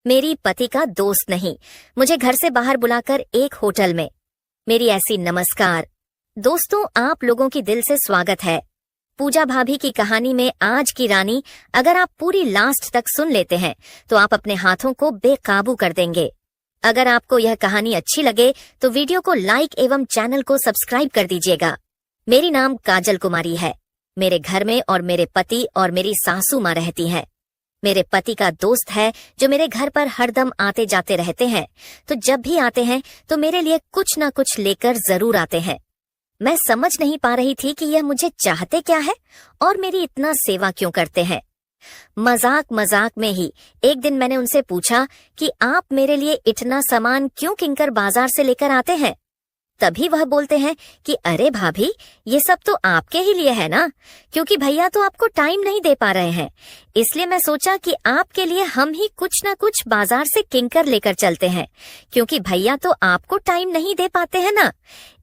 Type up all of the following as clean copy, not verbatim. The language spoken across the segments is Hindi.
मेरी पति का दोस्त नहीं, मुझे घर से बाहर बुलाकर एक होटल में। मेरी ऐसी नमस्कार। दोस्तों, आप लोगों की दिल से स्वागत है पूजा भाभी की कहानी में आज की रानी। अगर आप पूरी लास्ट तक सुन लेते हैं तो आप अपने हाथों को बेकाबू कर देंगे। अगर आपको यह कहानी अच्छी लगे तो वीडियो को लाइक एवं चैनल को सब्सक्राइब कर दीजिएगा। मेरी नाम काजल कुमारी है। मेरे घर में और मेरे पति और मेरी सासू माँ रहती हैं। मेरे पति का दोस्त है जो मेरे घर पर हरदम आते जाते रहते हैं, तो जब भी आते हैं तो मेरे लिए कुछ न कुछ लेकर जरूर आते हैं। मैं समझ नहीं पा रही थी कि यह मुझे चाहते क्या है और मेरी इतना सेवा क्यों करते हैं। मजाक मजाक में ही एक दिन मैंने उनसे पूछा कि आप मेरे लिए इतना सामान क्यों किंकर बाजार से लेकर आते हैं। तभी वह बोलते हैं कि अरे भाभी, ये सब तो आपके ही लिए है ना, क्योंकि भैया तो आपको टाइम नहीं दे पा रहे हैं, इसलिए मैं सोचा कि आपके लिए हम ही कुछ न कुछ बाजार से किंकर लेकर चलते हैं, क्योंकि भैया तो आपको टाइम नहीं दे पाते हैं ना।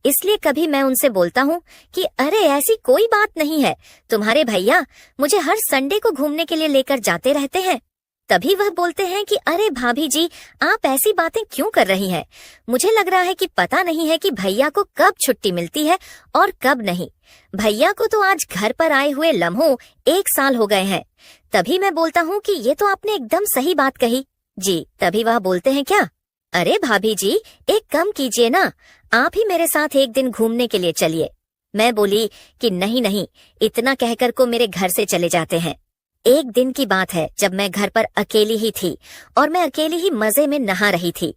इसलिए कभी मैं उनसे बोलता हूँ कि अरे ऐसी कोई बात नहीं है, तुम्हारे भैया मुझे हर संडे को घूमने के लिए लेकर जाते रहते हैं। तभी वह बोलते हैं कि अरे भाभी जी, आप ऐसी बातें क्यों कर रही हैं? मुझे लग रहा है कि पता नहीं है कि भैया को कब छुट्टी मिलती है और कब नहीं। भैया को तो आज घर पर आए हुए लम्हों 1 साल हो गए हैं। तभी मैं बोलता हूँ कि ये तो आपने एकदम सही बात कही जी। तभी वह बोलते हैं क्या? अरे भाभी जी, एक कम कीजिए ना, आप ही मेरे साथ एक दिन घूमने के लिए चलिए। मैं बोली कि नहीं नहीं, इतना कहकर को मेरे घर से चले जाते हैं। एक दिन की बात है जब मैं घर पर अकेली ही थी और मैं अकेली ही मजे में नहा रही थी।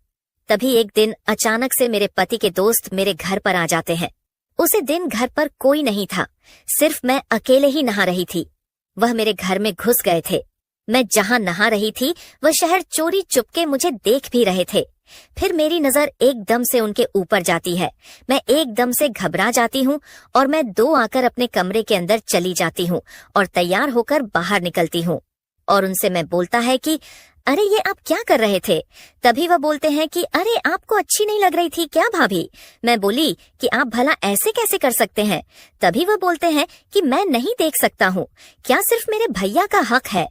तभी एक दिन अचानक से मेरे पति के दोस्त मेरे घर पर आ जाते हैं। उसे दिन घर पर कोई नहीं था, सिर्फ मैं अकेले ही नहा रही थी। वह मेरे घर में घुस गए थे। मैं जहाँ नहा रही थी वह शहर चोरी चुपके मुझे देख भी रहे थे। फिर मेरी नजर एकदम से उनके ऊपर जाती है। मैं एकदम से घबरा जाती हूँ और मैं 2 आकर अपने कमरे के अंदर चली जाती हूँ और तैयार होकर बाहर निकलती हूँ। और उनसे मैं बोलता है कि अरे ये आप क्या कर रहे थे? तभी वह बोलते हैं कि अरे आपको अच्छी नहीं लग रही थी क्या भाभी? मैं बोली कि आप भला ऐसे कैसे कर सकते हैं? तभी वह बोलते हैं कि मैं नहीं देख सकता हूँ, क्या सिर्फ मेरे भैया का हक है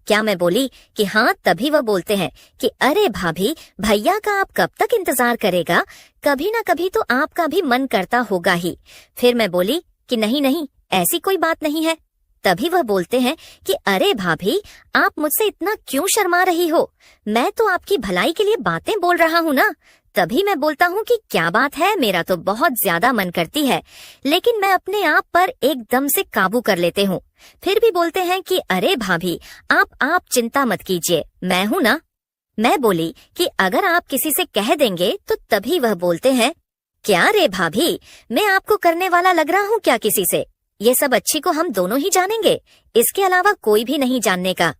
क्या? मैं बोली कि हाँ। तभी वह बोलते हैं कि अरे भाभी, भैया का आप कब तक इंतजार करेगा? कभी ना कभी तो आपका भी मन करता होगा ही। फिर मैं बोली कि नहीं नहीं, ऐसी कोई बात नहीं है। तभी वह बोलते हैं कि अरे भाभी, आप मुझसे इतना क्यों शर्मा रही हो? मैं तो आपकी भलाई के लिए बातें बोल रहा हूँ ना। तभी मैं बोलता हूँ कि क्या बात है, मेरा तो बहुत ज्यादा मन करती है, लेकिन मैं अपने आप पर एकदम से काबू कर लेते हूँ। फिर भी बोलते हैं कि अरे भाभी, आप चिंता मत कीजिए, मैं हूँ ना। मैं बोली कि अगर आप किसी से कह देंगे तो तभी वह बोलते हैं क्या रे भाभी, मैं आपको करने वाला लग रहा हूँ क्या किसी से? ये सब अच्छी को हम दोनों ही जानेंगे, इसके अलावा कोई भी नहीं जानने का।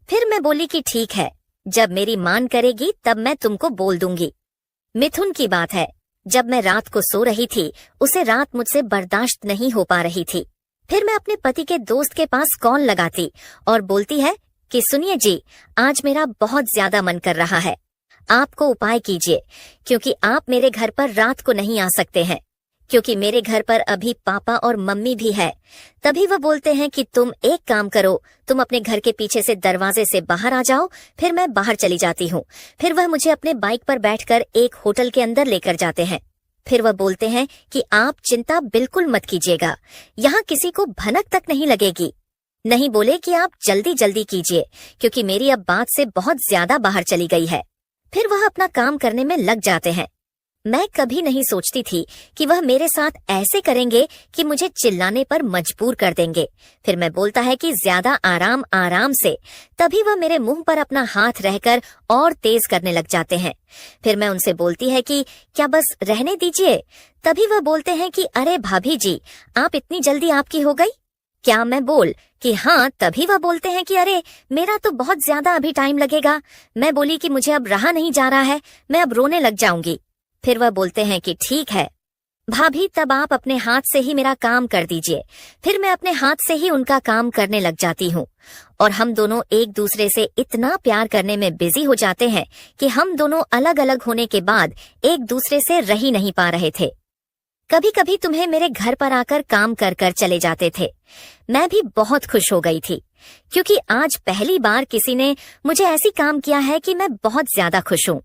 फिर मैं बोली कि ठीक है, जब मेरी मान करेगी तब मैं तुमको बोल दूंगी। मिथुन की बात है। जब मैं रात को सो रही थी, उसे रात मुझसे बर्दाश्त नहीं हो पा रही थी। फिर मैं अपने पति के दोस्त के पास कॉल लगाती और बोलती है कि सुनिए जी, आज मेरा बहुत ज्यादा मन कर रहा है, आपको उपाय कीजिए, क्योंकि आप मेरे घर पर रात को नहीं आ सकते हैं, क्योंकि मेरे घर पर अभी पापा और मम्मी भी है। तभी वह बोलते हैं कि तुम एक काम करो, तुम अपने घर के पीछे से दरवाजे से बाहर आ जाओ। फिर मैं बाहर चली जाती हूँ। फिर वह मुझे अपने बाइक पर बैठकर एक होटल के अंदर लेकर जाते हैं। फिर वह बोलते हैं कि आप चिंता बिल्कुल मत कीजिएगा, यहाँ किसी को भनक तक नहीं लगेगी। नहीं बोले कि आप जल्दी जल्दी कीजिए, क्योंकि मेरी अब बात से बहुत ज्यादा बाहर चली गई है। फिर वह अपना काम करने में लग जाते हैं। मैं कभी नहीं सोचती थी कि वह मेरे साथ ऐसे करेंगे कि मुझे चिल्लाने पर मजबूर कर देंगे। फिर मैं बोलता है कि ज्यादा आराम आराम से। तभी वह मेरे मुंह पर अपना हाथ रहकर और तेज करने लग जाते हैं। फिर मैं उनसे बोलती है कि क्या बस रहने दीजिए। तभी वह बोलते हैं कि अरे भाभी जी, आप इतनी जल्दी आपकी हो गई क्या? मैं बोल कि हाँ। तभी वह बोलते हैं कि अरे मेरा तो बहुत ज्यादा अभी टाइम लगेगा। मैं बोली कि मुझे अब रहा नहीं जा रहा है, मैं अब रोने लग जाऊंगी। फिर वह बोलते हैं कि ठीक है भाभी, तब आप अपने हाथ से ही मेरा काम कर दीजिए। फिर मैं अपने हाथ से ही उनका काम करने लग जाती हूँ और हम दोनों एक दूसरे से इतना प्यार करने में बिजी हो जाते हैं कि हम दोनों अलग अलग होने के बाद एक दूसरे से रह ही नहीं पा रहे थे। कभी कभी तुम्हें मेरे घर पर आकर काम कर कर चले जाते थे। मैं भी बहुत खुश हो गई थी, क्योंकि आज पहली बार किसी ने मुझे ऐसी काम किया है कि मैं बहुत ज्यादा खुश हूँ।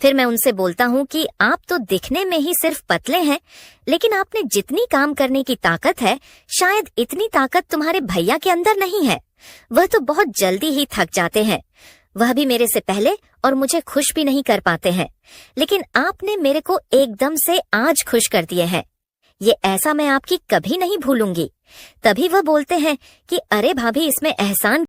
फिर मैं उनसे बोलता हूँ कि आप तो दिखने में ही सिर्फ पतले हैं, लेकिन आपने जितनी काम करने की ताकत है, शायद इतनी ताकत तुम्हारे भैया के अंदर नहीं है। वह तो बहुत जल्दी ही थक जाते हैं, वह भी मेरे से पहले, और मुझे खुश भी नहीं कर पाते हैं। लेकिन आपने मेरे को एकदम से आज खुश कर दिए हैं। ये ऐसा मैं आपकी कभी नहीं भूलूंगी। तभी वह बोलते हैं कि अरे भाभी, इसमें एहसान